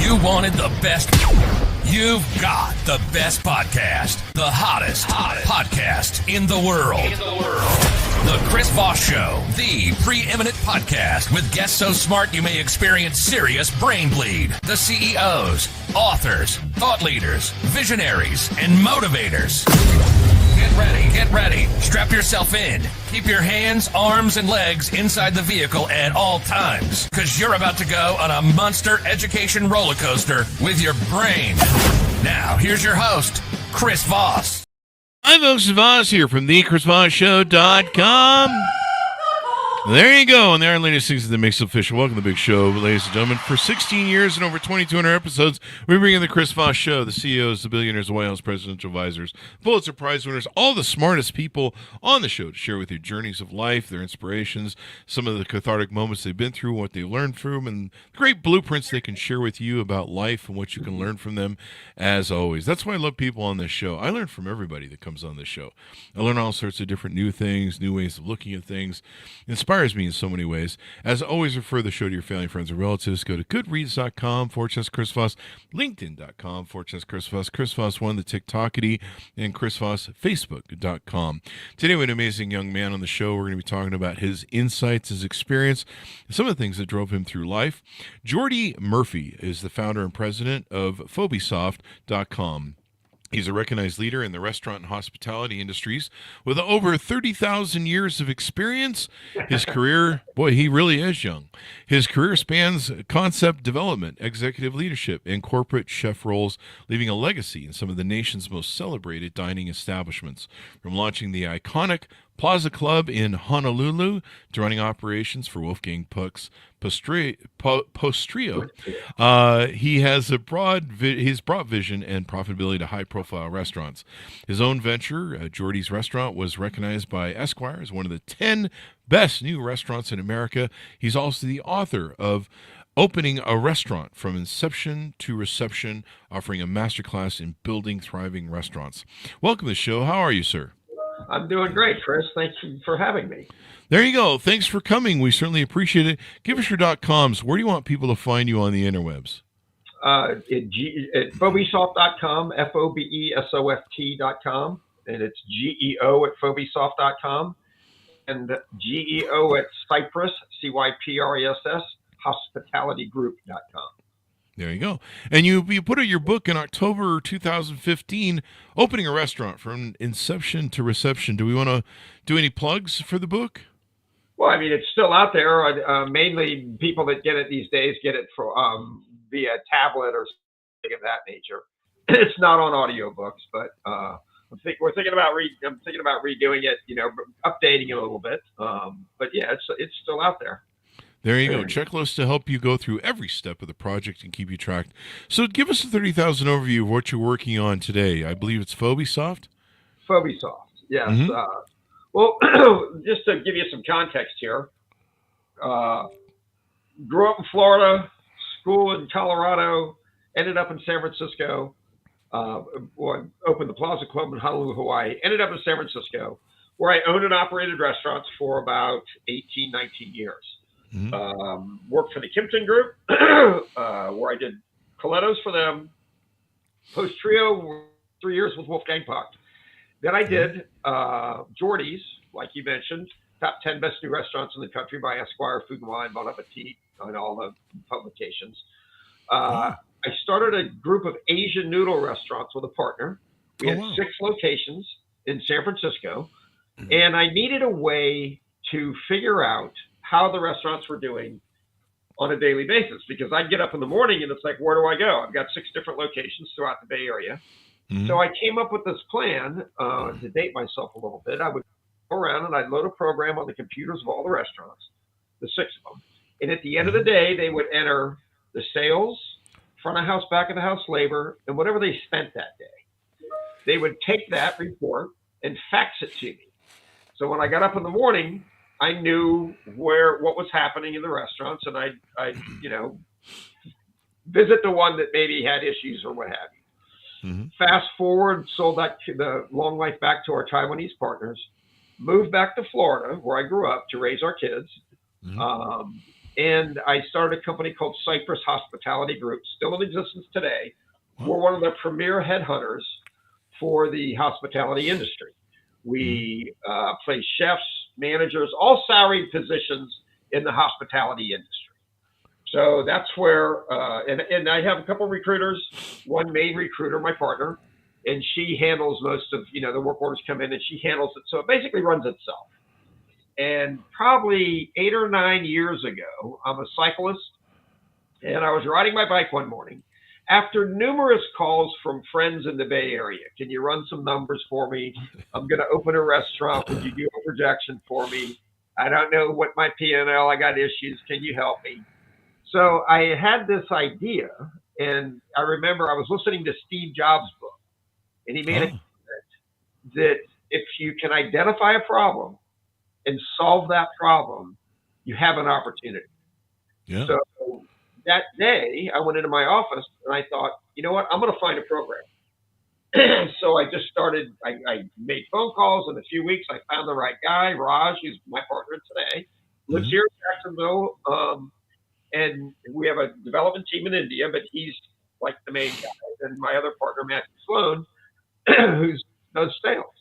You wanted the best. You've got the best podcast. The hottest podcast in the world. The Chris Voss Show, the preeminent podcast with guests so smart you may experience serious brain bleed. The CEOs, authors, thought leaders, visionaries, and motivators. Get ready. Strap yourself in. Keep your hands, arms, and legs inside the vehicle at all times, because you're about to go on a monster education roller coaster with your brain. Now, here's your host, Chris Voss. Hi, folks. Voss here from thechrisvossshow.com. There you go. And there are latest things that makes it official. Welcome to the big show, ladies and gentlemen. For 16 years and over 2,200 episodes, we bring in the Chris Voss Show, the CEOs, the billionaires, the White House presidential advisors, Pulitzer Prize winners, all the smartest people on the show to share with you journeys of life, their inspirations, some of the cathartic moments they've been through, what they learned from, and the great blueprints they can share with you about life and what you can learn from them, as always. That's why I love people on this show. I learn from everybody that comes on this show. I learn all sorts of different new things, new ways of looking at things. Inspires me in so many ways. As always, refer the show to your family, friends, and relatives. Go to goodreads.com/Chris Voss, linkedin.com/Chris Voss, Chris Voss 1, the TikTokity, and Chris Voss, Facebook.com. Today we have an amazing young man on the show. We're going to be talking about his insights, his experience, some of the things that drove him through life. Geordy Murphy is the founder and president of Phobesoft.com. He's a recognized leader in the restaurant and hospitality industries with over 30,000 years of experience. His career, boy, he really is young. His career spans concept development, executive leadership, and corporate chef roles, leaving a legacy in some of the nation's most celebrated dining establishments. From launching the iconic Plaza Club in Honolulu to running operations for Wolfgang Puck's Postrio, he has he's brought vision and profitability to high-profile restaurants. His own venture, Geordy's Restaurant, was recognized by Esquire as one of the 10 best new restaurants in America. He's also the author of Opening a Restaurant from Inception to Reception, offering a masterclass in building thriving restaurants. Welcome to the show. How are you, sir? I'm doing great, Chris. Thank you for having me. There you go. Thanks for coming. We certainly appreciate it. Give us your .coms. Where do you want people to find you on the interwebs? At Phobesoft.com, Fobesoft.com, and it's GEO at Phobesoft.com, and GEO at Cypress, CYPRESS, hospitalitygroup.com. There you go. And you put out your book in October 2015, Opening a Restaurant from Inception to Reception. Do we want to do any plugs for the book? Well, I mean, it's still out there. Mainly people that get it these days get it via tablet or something of that nature. It's not on audiobooks, but I'm thinking about redoing it, updating it a little bit. But yeah, it's still out there. There you go. Checklist to help you go through every step of the project and keep you tracked. So give us a 30,000 overview of what you're working on today. I believe it's Phobesoft? Phobesoft, yes. Mm-hmm. Well, just to give you some context here, grew up in Florida, school in Colorado, ended up in San Francisco, opened the Plaza Club in Honolulu, Hawaii, ended up in San Francisco, where I owned and operated restaurants for about 18, 19 years. Mm-hmm. Worked for the Kimpton Group, where I did Colettos for them. Postrio, 3 years with Wolfgang Puck. Then I did Geordy's, like you mentioned, top 10 best new restaurants in the country by Esquire, Food and Wine, Bon Appetit, and all the publications. I started a group of Asian noodle restaurants with a partner. We had 6 locations in San Francisco, and I needed a way to figure out how the restaurants were doing on a daily basis, because I'd get up in the morning and it's like, where do I go? I've got 6 different locations throughout the Bay Area. Mm-hmm. So I came up with this plan to date myself a little bit. I would go around and I'd load a program on the computers of all the restaurants, the 6 of them. And at the end of the day, they would enter the sales, front of house, back of the house labor, and whatever they spent that day. They would take that report and fax it to me. So when I got up in the morning, I knew what was happening in the restaurants, and I'd visit the one that maybe had issues or what have you. Mm-hmm. Fast forward, sold that the Long Life back to our Taiwanese partners, moved back to Florida, where I grew up, to raise our kids. Mm-hmm. and I started a company called Cypress Hospitality Group, still in existence today. Wow. We're one of the premier headhunters for the hospitality industry. We place chefs, managers, all salaried positions in the hospitality industry. So that's where, and I have a couple of recruiters, one main recruiter, my partner, and she handles most of, the work orders come in and she handles it. So it basically runs itself. And probably 8 or 9 years ago, I'm a cyclist and I was riding my bike one morning after numerous calls from friends in the Bay Area. Can you run some numbers for me? I'm going to open a restaurant. Would you do a projection for me? I don't know what my P&L, I got issues. Can you help me? So I had this idea, and I remember I was listening to Steve Jobs' book, and he made a comment that if you can identify a problem and solve that problem, you have an opportunity. Yeah. So that day, I went into my office, and I thought, you know what, I'm going to find a program. So I just started, I made phone calls. In a few weeks, I found the right guy, Raj, who's my partner today, lives here in Jacksonville. And we have a development team in India, but he's like the main guy. And my other partner, Matthew Sloan, who does sales.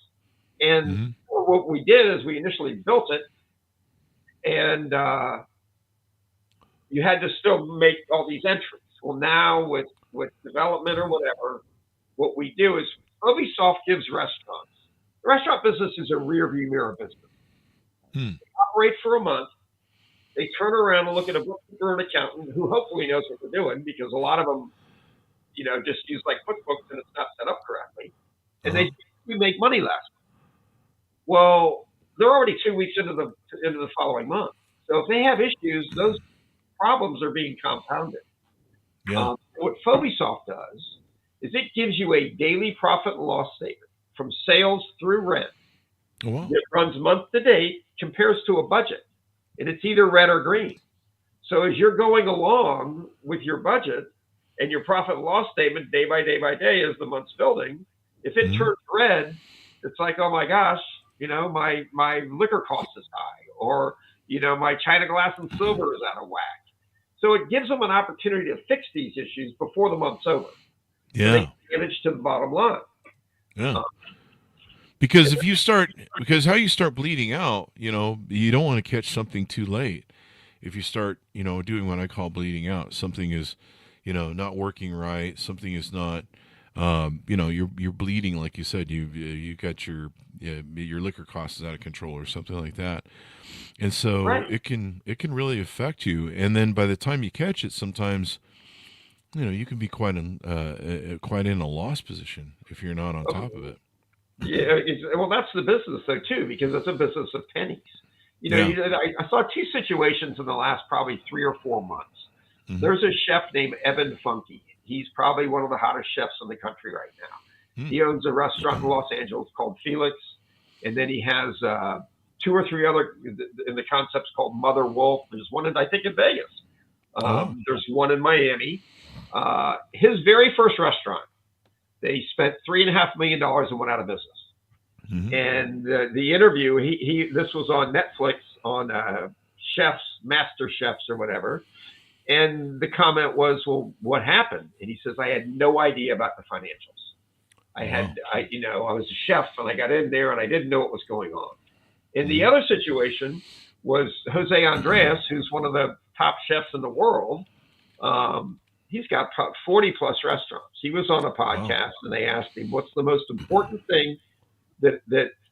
And what we did is we initially built it, and you had to still make all these entries. Well, now with development or whatever, what we do is Ubisoft gives restaurants. The restaurant business is a rear view mirror business. They operate for a month. They turn around and look at a bookkeeper and accountant who hopefully knows what they're doing, because a lot of them, just use like QuickBooks and it's not set up correctly. And they make money last month. Well, they're already 2 weeks into the following month. So if they have issues, those problems are being compounded. Yeah. What Phobisoft does is it gives you a daily profit and loss statement from sales through rent. Oh, wow. It runs month to date, compares to a budget, and it's either red or green. So as you're going along with your budget and your profit and loss statement day by day by day as the month's building, if it turns red, it's like, oh my gosh, my liquor cost is high, or, my china glass and silver is out of whack. So it gives them an opportunity to fix these issues before the month's over. Yeah. So they manage to the bottom line. Yeah. Because how you start bleeding out, you don't want to catch something too late. If you start, doing what I call bleeding out, something is, not working right. Something is not, you're bleeding, like you said. You got your liquor costs is out of control or something like that, and so it can really affect you. And then by the time you catch it, sometimes, you can be quite in a loss position if you're not on top of it. Yeah, well, that's the business though too, because it's a business of pennies. I saw two situations in the last probably 3 or 4 months. There's a chef named Evan Funke. He's probably one of the hottest chefs in the country right now. He owns a restaurant in Los Angeles called Felix, and then he has 2 or 3 other in the concepts called Mother Wolf. There's one I think in Vegas. There's one in Miami. His very first restaurant, they spent $3.5 million and went out of business. And the interview, this was on Netflix on Master Chefs or whatever. And the comment was, well, what happened? And he says, I had no idea about the financials. I was a chef and I got in there and I didn't know what was going on. And the other situation was Jose Andres, who's one of the top chefs in the world. He's got 40 plus restaurants. He was on a podcast and they asked him, what's the most important thing that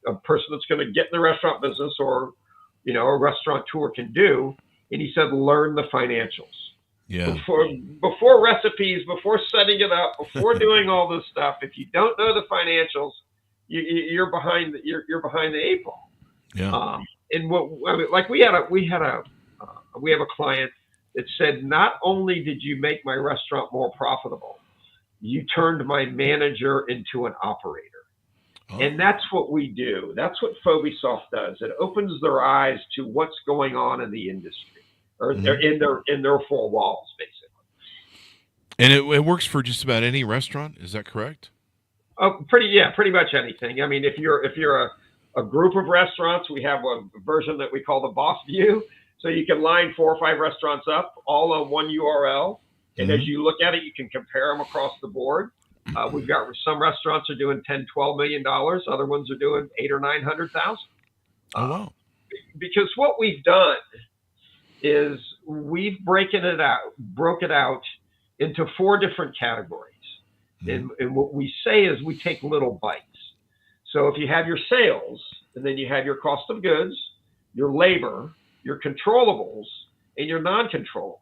a person that's going to get in the restaurant business or, a restaurateur can do? And he said, learn the financials. Yeah. Before recipes, before setting it up, before doing all this stuff, if you don't know the financials, you're behind the 8 ball. Yeah. And we have a client that said, not only did you make my restaurant more profitable, you turned my manager into an operator. And that's what we do. That's what Phobisoft does. It opens their eyes to what's going on in the industry, or in their 4 walls, basically. And it works for just about any restaurant. Is that correct? Pretty much anything. I mean, if you're a group of restaurants, we have a version that we call the Boss View. So you can line 4 or 5 restaurants up all on one URL. And as you look at it, you can compare them across the board. We've got some restaurants are doing $10-12 million. Other ones are doing 800,000 or 900,000. Oh, wow. Because what we've done is we've broke it out into 4 different categories. And what we say is we take little bites. So if you have your sales, and then you have your cost of goods, your labor, your controllables, and your non-controllables.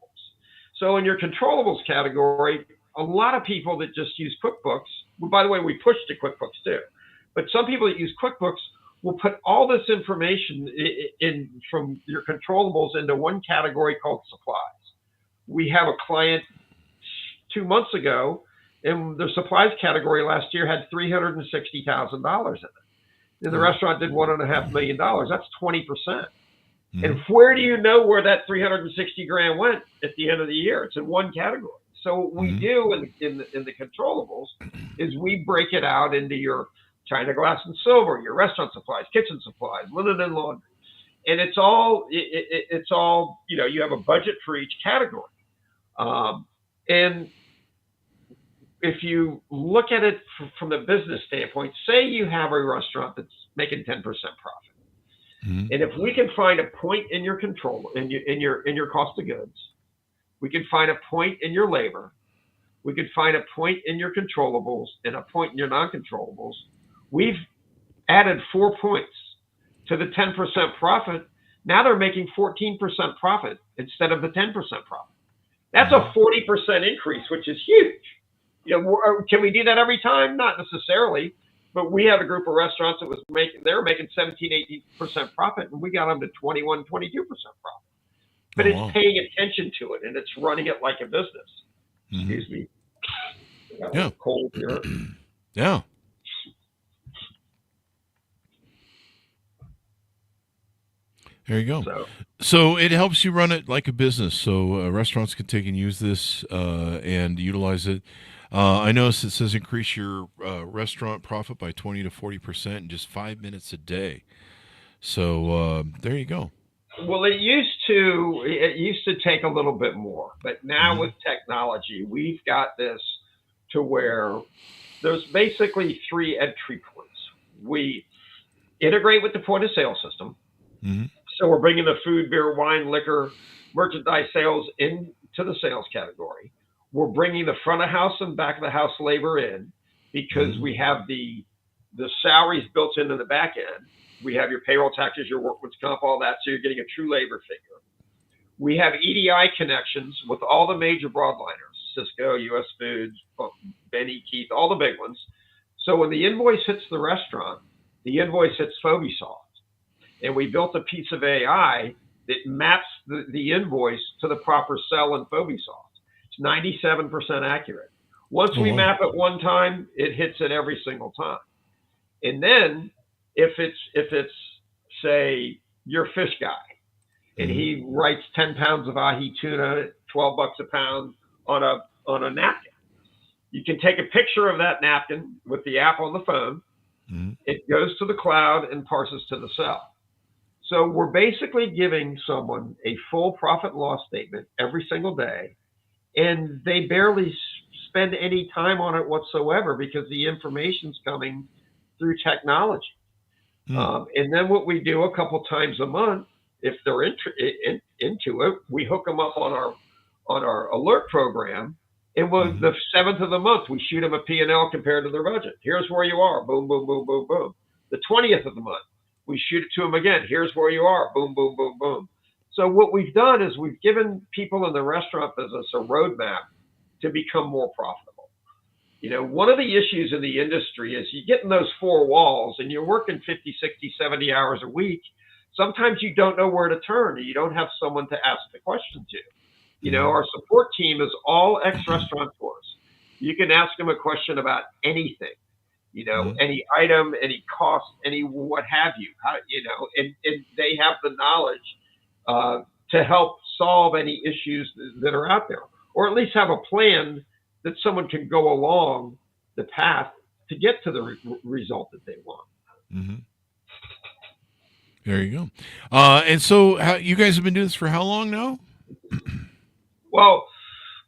So in your controllables category, a lot of people that just use QuickBooks, by the way, we push to QuickBooks too, but some people that use QuickBooks will put all this information in from your controllables into one category called supplies. We have a client 2 months ago, and their supplies category last year had $360,000 in it. And the restaurant did $1.5 million. That's 20%. And where do you know where that $360,000 went at the end of the year? It's in one category. So what we do in the controllables is we break it out into your china, glass, and silver, your restaurant supplies, kitchen supplies, linen and laundry, and it's all you have a budget for each category. And if you look at it from the business standpoint, say you have a restaurant that's making 10% profit. And if we can find a point in your control, in your cost of goods, we can find a point in your labor, we can find a point in your controllables and a point in your non-controllables. We've added 4 points to the 10% profit. Now they're making 14% profit instead of the 10% profit. That's a 40% increase, which is huge. Can we do that every time? Not necessarily. But we have a group of restaurants that they were making 17-18% profit, and we got them to 21-22% profit. But it's paying attention to it, and it's running it like a business. Excuse me. Yeah. Cold here. Yeah. There you go. So it helps you run it like a business. So restaurants can take and use this and utilize it. I noticed it says increase your restaurant profit by 20 to 40% in just 5 minutes a day. So there you go. Well, it used to take a little bit more, but now with technology, we've got this to where there's basically 3 entry points. We integrate with the point of sale system. So we're bringing the food, beer, wine, liquor, merchandise sales into the sales category. We're bringing the front of house and back of the house labor in because we have the salaries built into the back end. We have your payroll taxes, your workman's comp, all that. So you're getting a true labor figure. We have EDI connections with all the major broadliners, Cisco, US Foods, Benny, Keith, all the big ones. So when the invoice hits the restaurant, the invoice hits PhobeSoft. And we built a piece of AI that maps the invoice to the proper cell in PhobeSoft. 97% accurate. Once we map it one time, it hits it every single time. And then if it's say your fish guy and he writes 10 pounds of ahi tuna at $12 a pound on a napkin, you can take a picture of that napkin with the app on the phone. It goes to the cloud and parses to the cell. So we're basically giving someone a full profit and loss statement every single day. And they barely spend any time on it whatsoever because the information's coming through technology. And then what we do a couple times a month, if they're into it, we hook them up on our alert program. And the 7th of the month, we shoot them a P&L compared to their budget. Here's where you are. Boom, boom, boom, boom, boom. The 20th of the month, we shoot it to them again. Here's where you are. Boom, boom, boom, boom. So what we've done is we've given people in the restaurant business a roadmap to become more profitable. One of the issues in the industry is you get in those 4 walls and you're working 50, 60, 70 hours a week. Sometimes you don't know where to turn and you don't have someone to ask the question to. Our support team is all ex-restaurateurs. You can ask them a question about anything, any item, any cost, any what have you, and they have the knowledge to help solve any issues that are out there, or at least have a plan that someone can go along the path to get to the result that they want. There you go. And so you guys have been doing this for how long now? Well,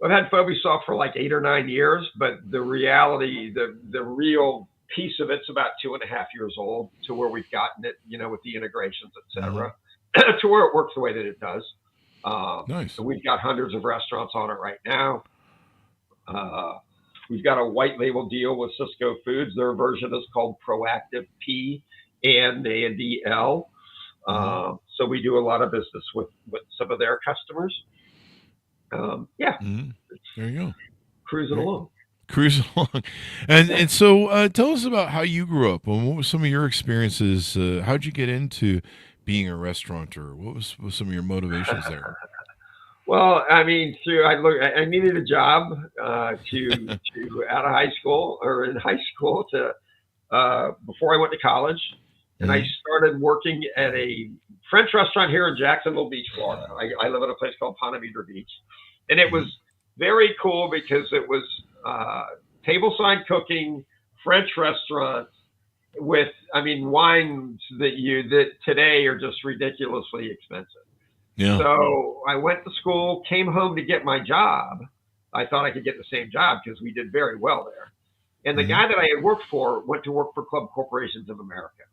I've had Phobie for like 8 or 9 years, but the reality, the real piece of it's about 2.5 years old to where we've gotten it, with the integrations, et cetera, to where it works the way that it does. Nice. So we've got hundreds of restaurants on it right now. We've got a white label deal with Cisco Foods. Their version is called Proactive P and L. So we do a lot of business with some of their customers. Yeah. There you go. Cruising along. And so tell us about how you grew up and what were some of your experiences. How'd you get into being a restaurateur? What was some of your motivations there? Well, I mean, I needed a job to out of high school or in high school to before I went to college, and I started working at a French restaurant here in Jacksonville Beach, Florida. I live in a place called Ponte Vedra Beach, and it was very cool because it was tableside cooking, French restaurant with, wines that today are just ridiculously expensive. Yeah. So I went to school, came home to get my job. I thought I could get the same job because we did very well there. And the guy that I had worked for went to work for Club Corporations of America.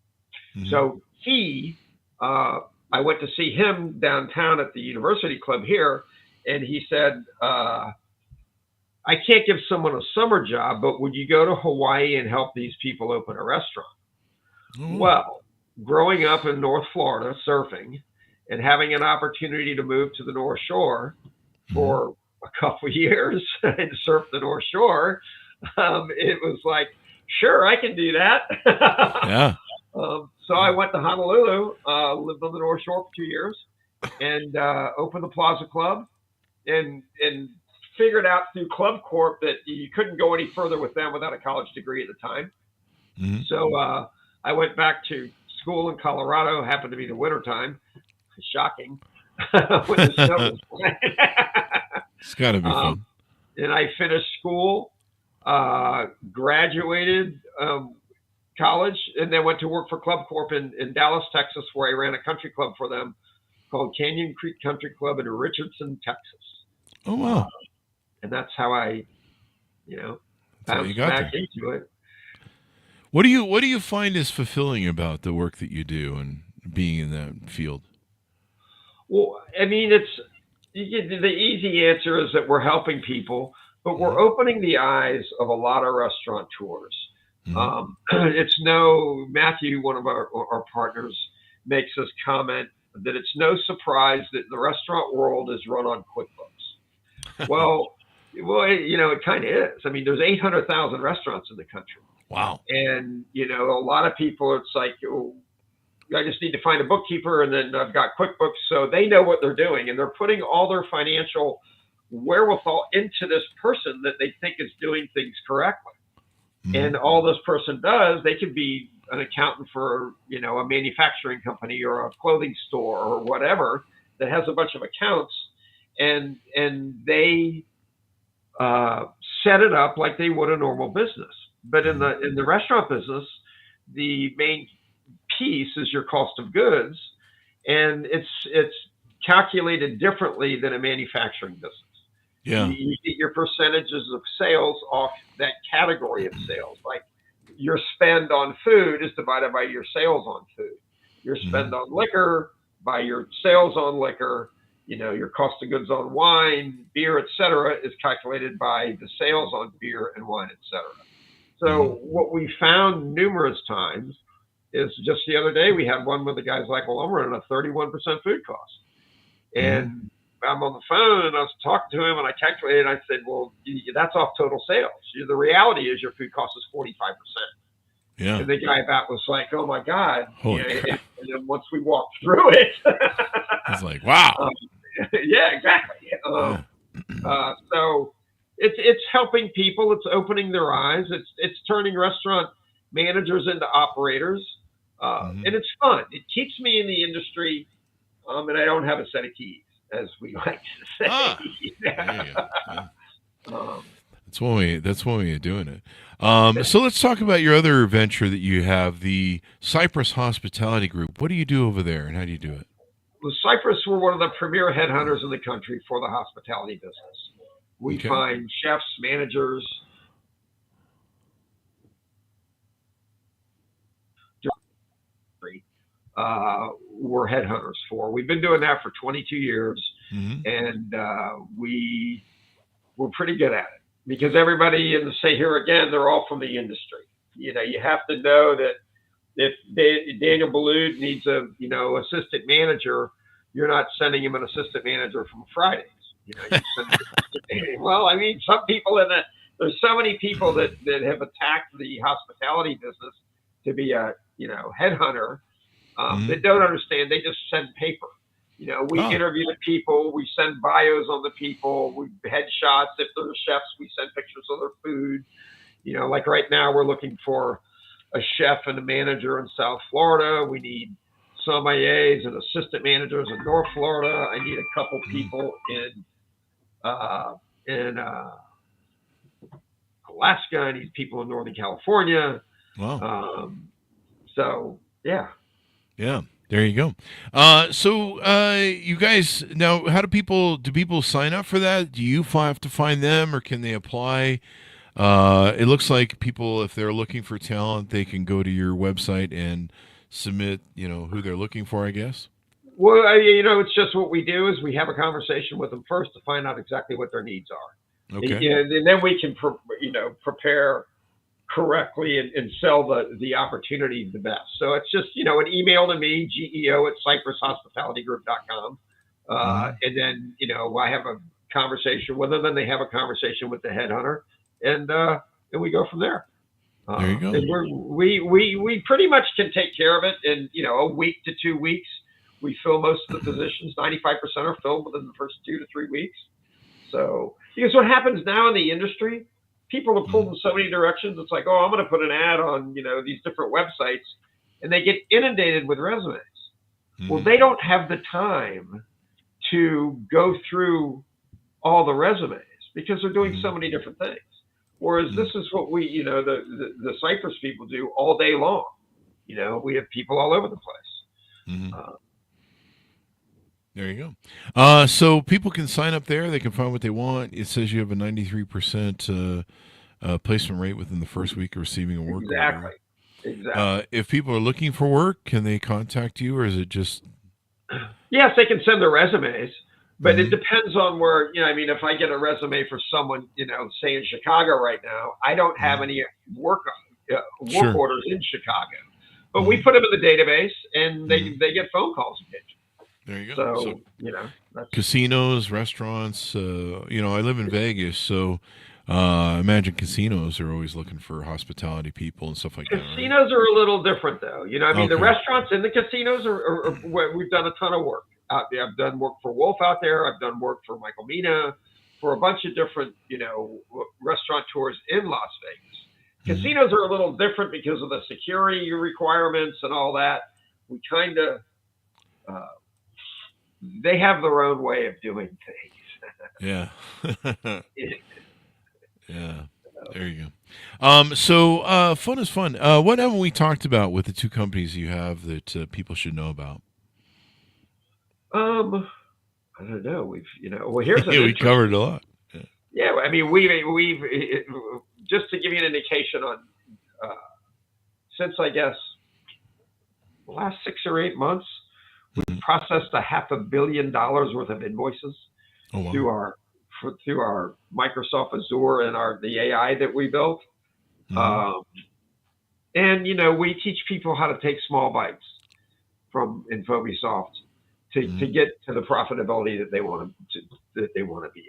So I went to see him downtown at the University Club here, and he said, I can't give someone a summer job, but would you go to Hawaii and help these people open a restaurant? Well, growing up in North Florida, surfing, and having an opportunity to move to the North Shore for a couple of years and surf the North Shore, it was like, sure, I can do that. Yeah. So I went to Honolulu, lived on the North Shore for 2 years, and opened the Plaza Club, and figured out through Club Corp that you couldn't go any further with them without a college degree at the time. So I went back to school in Colorado. Happened to be the winter time. Shocking. When the snow was flying. It's got to be fun. And I finished school, graduated college, and then went to work for Club Corp in Dallas, Texas, where I ran a country club for them called Canyon Creek Country Club in Richardson, Texas. Oh, wow. And that's how I, bounced back into it. What do you find is fulfilling about the work that you do and being in that field? Well, it's the easy answer is that we're helping people, but we're opening the eyes of a lot of restaurateurs. It's Matthew, one of our partners, makes this comment that it's no surprise that the restaurant world is run on QuickBooks. Well, it kind of is. There's 800,000 restaurants in the country. Wow. And, a lot of people, it's like, I just need to find a bookkeeper, and then I've got QuickBooks. So they know what they're doing, and they're putting all their financial wherewithal into this person that they think is doing things correctly. And all this person does, they could be an accountant for, a manufacturing company or a clothing store or whatever that has a bunch of accounts, and they set it up like they would a normal business. But in the restaurant business, the main piece is your cost of goods, and it's calculated differently than a manufacturing business. Yeah. You get your percentages of sales off that category of sales. Like your spend on food is divided by your sales on food. Your spend on liquor by your sales on liquor. Your cost of goods on wine, beer, etc., is calculated by the sales on beer and wine, etc. So what we found numerous times is just the other day we had one with the guys like, well, I'm running a 31% food cost. And I'm on the phone and I was talking to him and I calculated and I said, well, that's off total sales. The reality is your food cost is 45%. Yeah. And the guy about was like, oh my God. Holy crap. And then once we walked through it, it's like, wow. Yeah, exactly. So it's helping people. It's opening their eyes. It's turning restaurant managers into operators. And it's fun. It keeps me in the industry. And I don't have a set of keys, as we like to say. There you go. Yeah. That's one way. That's one way of doing it. So let's talk about your other venture that you have, the Cypress Hospitality Group. What do you do over there, and how do you do it? Well, Cypress, we're one of the premier headhunters in the country for the hospitality business. We Okay. find chefs, managers, we're headhunters for. We've been doing that for 22 years, Mm-hmm. and we're pretty good at it because everybody, and say here again, they're all from the industry. You have to know that if Daniel Ballou needs a assistant manager, you're not sending him an assistant manager from Fridays. You send well, I mean, some people there's so many people that have attacked the hospitality business to be a headhunter that don't understand. They just send paper. We interview the people, we send bios on the people, we headshots. If they're chefs, we send pictures of their food. Like right now, we're looking for a chef and a manager in South Florida. We need sommeliers and assistant managers in North Florida. I need a couple people in Alaska. I need people in Northern California. Wow. So yeah. Yeah. There you go. So you guys now, how do people sign up for that? Do you have to find them, or can they apply? It looks like people, if they're looking for talent, they can go to your website and submit, who they're looking for, I guess. Well, it's just what we do is we have a conversation with them first to find out exactly what their needs are. Okay. And then we can, prepare correctly and sell the opportunity the best. So it's just, an email to me, geo@cypresshospitalitygroup.com. And then, I have a conversation with them, and they have a conversation with the headhunter, and we go from there. There you go. And we pretty much can take care of it in, a week to 2 weeks. We fill most of the positions. 95% are filled within the first 2 to 3 weeks. So, because what happens now in the industry, people are pulled in so many directions. It's like, oh, I'm going to put an ad on, these different websites, and they get inundated with resumes. Well, they don't have the time to go through all the resumes because they're doing so many different things. Whereas this is what we, the Cypress people do all day long. We have people all over the place. There you go. So people can sign up there. They can find what they want. It says you have a 93% placement rate within the first week of receiving a work order. Exactly. If people are looking for work, can they contact you, or is it just? Yes, they can send their resumes, but it depends on where. If I get a resume for someone, say in Chicago right now, I don't have any work orders in Chicago, but we put them in the database, and they get phone calls occasionally. There you go. So that's casinos, restaurants. I live in Vegas, so I imagine casinos are always looking for hospitality people and stuff like that. Casinos are a little different, though. The restaurants and the casinos are we've done a ton of work. I've done work for Wolf out there. I've done work for Michael Mina, for a bunch of different, restaurateurs in Las Vegas. Casinos are a little different because of the security requirements and all that. We kind of they have their own way of doing things. Yeah. Yeah. There you go. So fun is fun. What haven't we talked about with the two companies you have that people should know about? I don't know. We've, well, here's we covered a lot. Yeah. I mean, we've just to give you an indication on, since I guess the last 6 or 8 months, we processed $500 million worth of invoices through our Microsoft Azure and the AI that we built. And we teach people how to take small bites from Infobisoft to get to the profitability that they want to be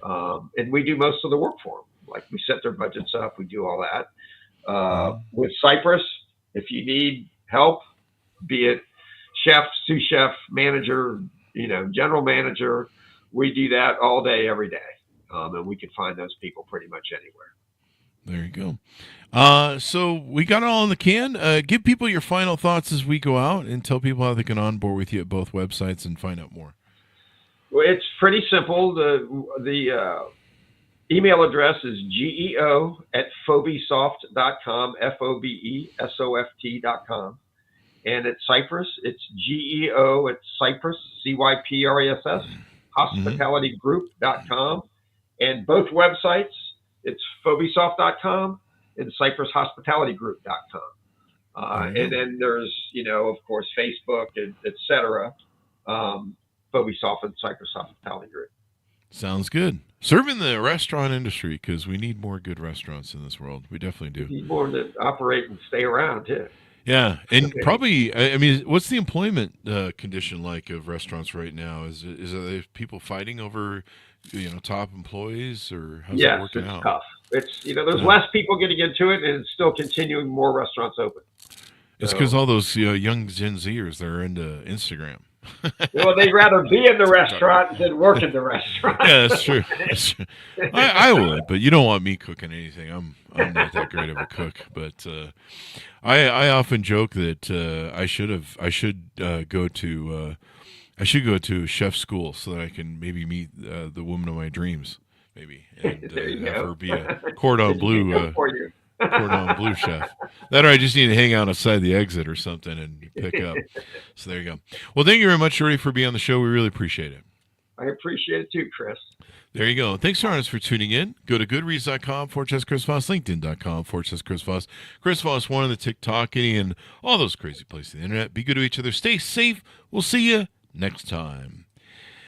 at. And we do most of the work for them. Like we set their budgets up, we do all that. With Cypress, if you need help, be it chef, sous chef, manager, general manager, we do that all day, every day. And we can find those people pretty much anywhere. There you go. So we got it all in the can. Give people your final thoughts as we go out and tell people how they can onboard with you at both websites and find out more. Well, it's pretty simple. The email address is geo@fobesoft.com, FOBESOFT.com. And at Cypress, it's GEO at Cypress, CYPRESS, hospitalitygroup.com. And both websites, it's phobesoft.com and cypresshospitalitygroup.com. And then there's, of course, Facebook, and et cetera, Phobesoft and Cypress Hospitality Group. Sounds good. Serving the restaurant industry, because we need more good restaurants in this world. We definitely do. We need more that operate and stay around, too. Yeah, and probably, I mean, what's the employment condition like of restaurants right now? Is there people fighting over, top employees, or how's that working out? Tough. It's there's less people getting into it, and it's still continuing. More restaurants open. It's because all those young Gen Zers, they're into Instagram. Well, they'd rather be in the restaurant than work in the restaurant. Yeah, that's true. That's true. I would, but you don't want me cooking anything. I'm not that great of a cook, but I often joke that I should go to chef school so that I can maybe meet the woman of my dreams, maybe, and have her be a cordon bleu. Cordon bleu chef. That, or I just need to hang out outside the exit or something and pick up. So there you go. Well, thank you very much, Geordy, for being on the show. We really appreciate it. I appreciate it too, Chris. There you go. Thanks, Arnis, for tuning in. Go to goodreads.com/Chris Voss, LinkedIn.com/Chris Voss. Chris Voss, one of the TikToking and all those crazy places on the internet. Be good to each other. Stay safe. We'll see you next time.